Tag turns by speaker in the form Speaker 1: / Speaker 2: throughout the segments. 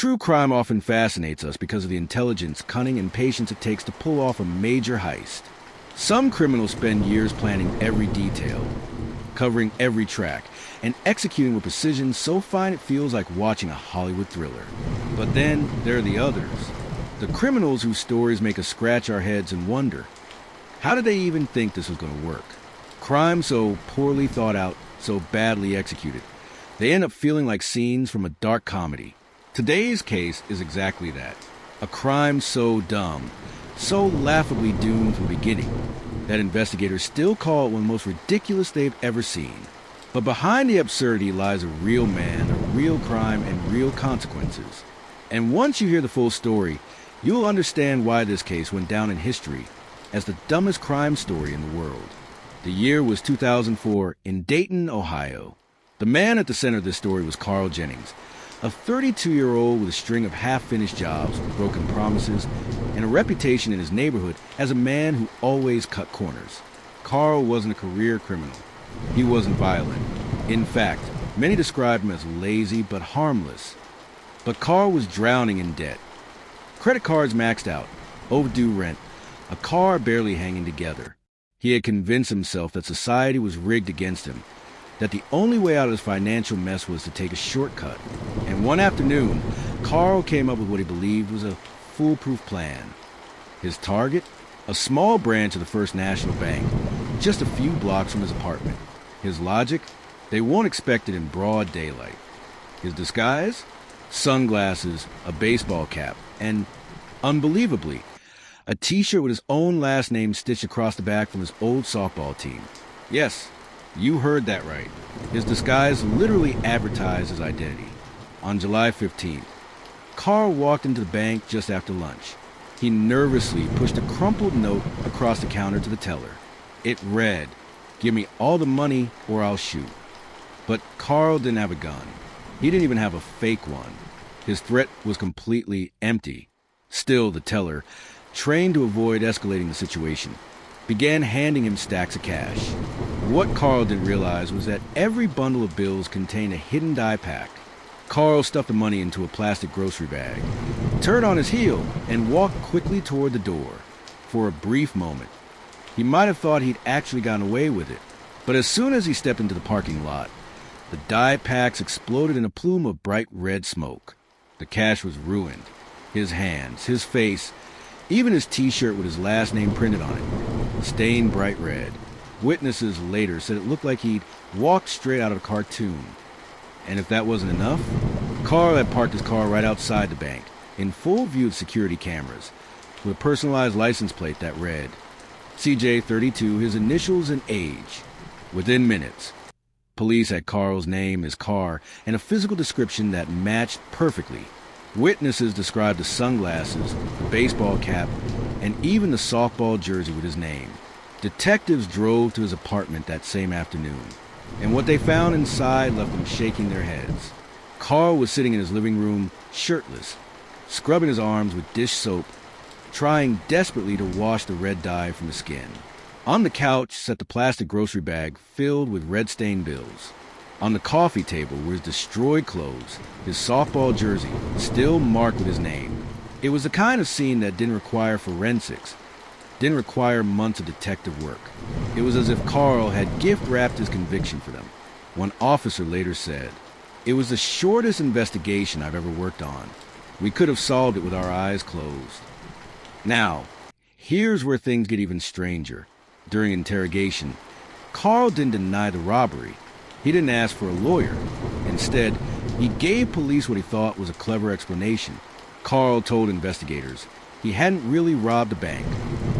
Speaker 1: True crime often fascinates us because of the intelligence, cunning, and patience it takes to pull off a major heist. Some criminals spend years planning every detail, covering every track, and executing with precision so fine it feels like watching a Hollywood thriller. But then there are the others, the criminals whose stories make us scratch our heads and wonder, how did they even think this was going to work? Crime so poorly thought out, so badly executed. They end up feeling like scenes from a dark comedy. Today's case is exactly that. A crime so dumb, so laughably doomed from the beginning, that investigators still call it one of the most ridiculous they've ever seen. But behind the absurdity lies a real man, a real crime, and real consequences. And once you hear the full story, you'll understand why this case went down in history as the dumbest crime story in the world. The year was 2004 in Dayton, Ohio. The man at the center of this story was Carl Jennings, a 32-year-old with a string of half-finished jobs, broken promises, and a reputation in his neighborhood as a man who always cut corners. Carl wasn't a career criminal. He wasn't violent. In fact, many described him as lazy but harmless. But Carl was drowning in debt. Credit cards maxed out, overdue rent, a car barely hanging together. He had convinced himself that society was rigged against him, that the only way out of his financial mess was to take a shortcut. And one afternoon, Carl came up with what he believed was a foolproof plan. His target? A small branch of the First National Bank, just a few blocks from his apartment. His logic? They won't expect it in broad daylight. His disguise? Sunglasses, a baseball cap, and, unbelievably, a t-shirt with his own last name stitched across the back from his old softball team. Yes, you heard that right. His disguise literally advertised his identity. On July 15th, Carl walked into the bank just after lunch. He nervously pushed a crumpled note across the counter to the teller. It read, "Give me all the money or I'll shoot." But Carl didn't have a gun. He didn't even have a fake one. His threat was completely empty. Still, the teller, trained to avoid escalating the situation, began handing him stacks of cash. What Carl didn't realize was that every bundle of bills contained a hidden die pack. Carl stuffed the money into a plastic grocery bag, turned on his heel, and walked quickly toward the door. For a brief moment, he might have thought he'd actually gotten away with it. But as soon as he stepped into the parking lot, the die packs exploded in a plume of bright red smoke. The cash was ruined. His hands, his face, even his t-shirt with his last name printed on it, stained bright red. Witnesses later said it looked like he'd walked straight out of a cartoon. And if that wasn't enough, Carl had parked his car right outside the bank, in full view of security cameras, with a personalized license plate that read, CJ32, his initials and age. Within minutes, police had Carl's name, his car, and a physical description that matched perfectly. Witnesses described the sunglasses, the baseball cap, and even the softball jersey with his name. Detectives drove to his apartment that same afternoon, and what they found inside left them shaking their heads. Carl was sitting in his living room, shirtless, scrubbing his arms with dish soap, trying desperately to wash the red dye from his skin. On the couch sat the plastic grocery bag filled with red-stained bills. On the coffee table were his destroyed clothes, his softball jersey, still marked with his name. It was the kind of scene that didn't require forensics, didn't require months of detective work. It was as if Carl had gift-wrapped his conviction for them. One officer later said, "It was the shortest investigation I've ever worked on. We could have solved it with our eyes closed." Now, here's where things get even stranger. During interrogation, Carl didn't deny the robbery. He didn't ask for a lawyer. Instead, he gave police what he thought was a clever explanation. Carl told investigators he hadn't really robbed a bank.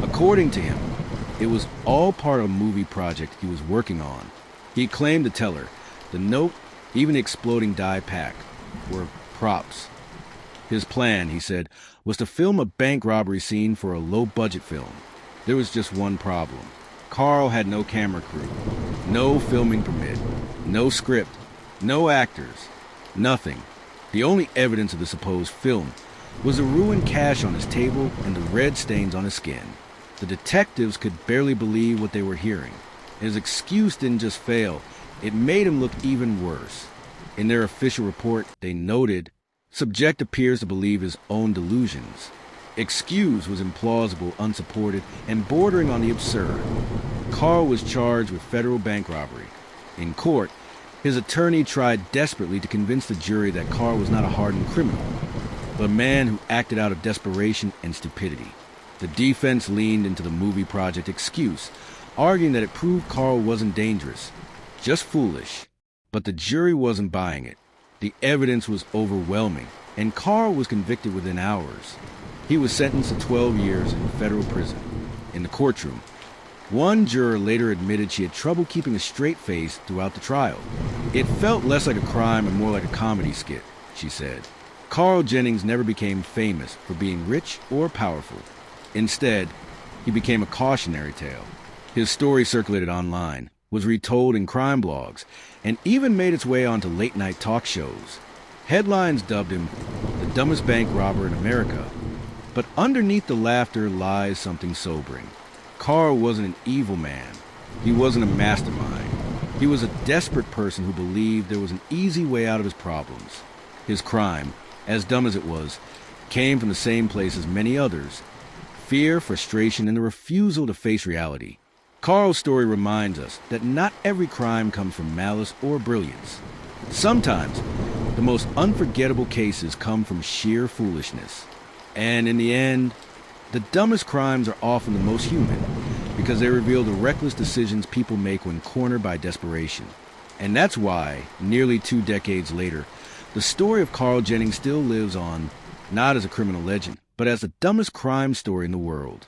Speaker 1: According to him, it was all part of a movie project he was working on. He claimed to teller, the note, even the exploding die pack, were props. His plan, he said, was to film a bank robbery scene for a low-budget film. There was just one problem. Carl had no camera crew, no filming permit, no script, no actors, nothing. The only evidence of the supposed film was the ruined cash on his table and the red stains on his skin. The detectives could barely believe what they were hearing. His excuse didn't just fail, it made him look even worse. In their official report, they noted, Subject appears to believe his own delusions. Excuse was implausible, unsupported, and bordering on the absurd. Carl was charged with federal bank robbery. In court, his attorney tried desperately to convince the jury that Carl was not a hardened criminal, but a man who acted out of desperation and stupidity. The defense leaned into the movie project excuse, arguing that it proved Carl wasn't dangerous, just foolish. But the jury wasn't buying it. The evidence was overwhelming, and Carl was convicted within hours. He was sentenced to 12 years in federal prison. In the courtroom, one juror later admitted she had trouble keeping a straight face throughout the trial. It felt less like a crime and more like a comedy skit, she said. Carl Jennings never became famous for being rich or powerful. Instead, he became a cautionary tale. His story circulated online, was retold in crime blogs, and even made its way onto late-night talk shows. Headlines dubbed him the dumbest bank robber in America. But underneath the laughter lies something sobering. Carl wasn't an evil man. He wasn't a mastermind. He was a desperate person who believed there was an easy way out of his problems. His crime, as dumb as it was, came from the same place as many others: fear, frustration, and the refusal to face reality. Carl's story reminds us that not every crime comes from malice or brilliance. Sometimes, the most unforgettable cases come from sheer foolishness. And in the end, the dumbest crimes are often the most human, because they reveal the reckless decisions people make when cornered by desperation. And that's why, nearly 2 decades later, the story of Carl Jennings still lives on, not as a criminal legend, but as the dumbest crime story in the world.